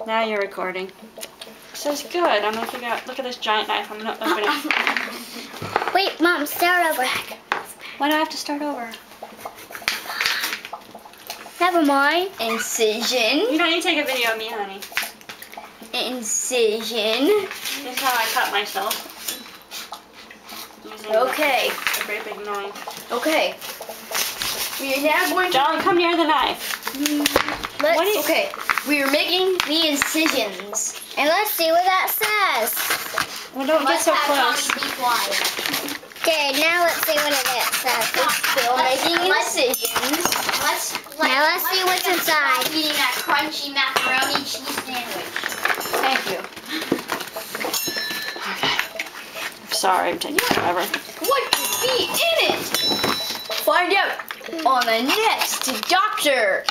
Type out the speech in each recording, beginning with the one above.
Now you're recording. This is good. I'm gonna figure out. Look at this giant knife. I'm gonna open it. Wait, Mom, start over. Why do I have to start over? Never mind. Incision. You don't need to take a video of me, honey. Incision. This is how I cut myself. Using Okay. a great big knife. Okay. We are now going to. John, come near the knife. Okay. We are making the incisions. And let's see what that says. Well, don't get so close. Be quiet. Okay, now let's see what it says. Still making incisions. Now let's see what's inside. Eating that crunchy macaroni cheese sandwich. Thank you. Okay. I'm sorry I'm taking forever. What could be in it? Find out on the next Doctor.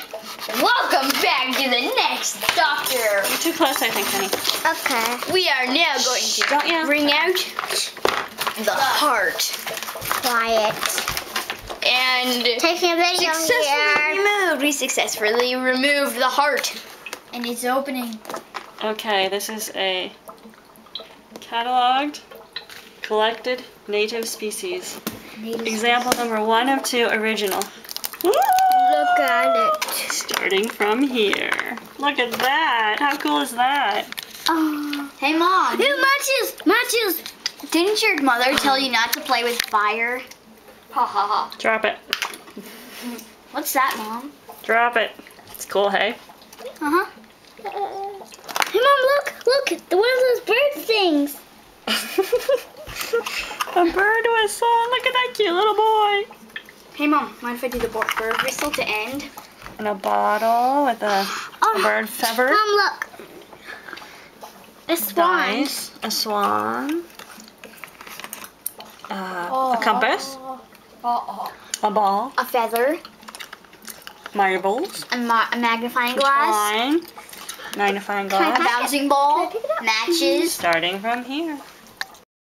Welcome back to the next Doctor. You're too close, I think, honey. Okay. We are now going Don't to you? bring out the heart. Quiet. And Taking a video here. we successfully removed the heart. And it's opening. Okay, this is a cataloged, collected native species. Example number 1 of 2, original. Look at it. Starting from here. Look at that. How cool is that? Oh. Hey, Mom. Ooh, matches. Didn't your mother tell you not to play with fire? Ha ha ha. Drop it. What's that, Mom? Drop it. It's cool, hey? Uh-huh. Hey, Mom, look. The one of those bird things. A bird whistle. Look at that cute little boy. Hey, Mom, mind if I do the bird whistle to end? And a bottle with a bird feather. Mom, look. A swan. Nice. A swan. A compass. A ball. A feather. Marbles. A magnifying glass. Twine. Magnifying Can I glass. A bouncing ball. Matches. Starting from here.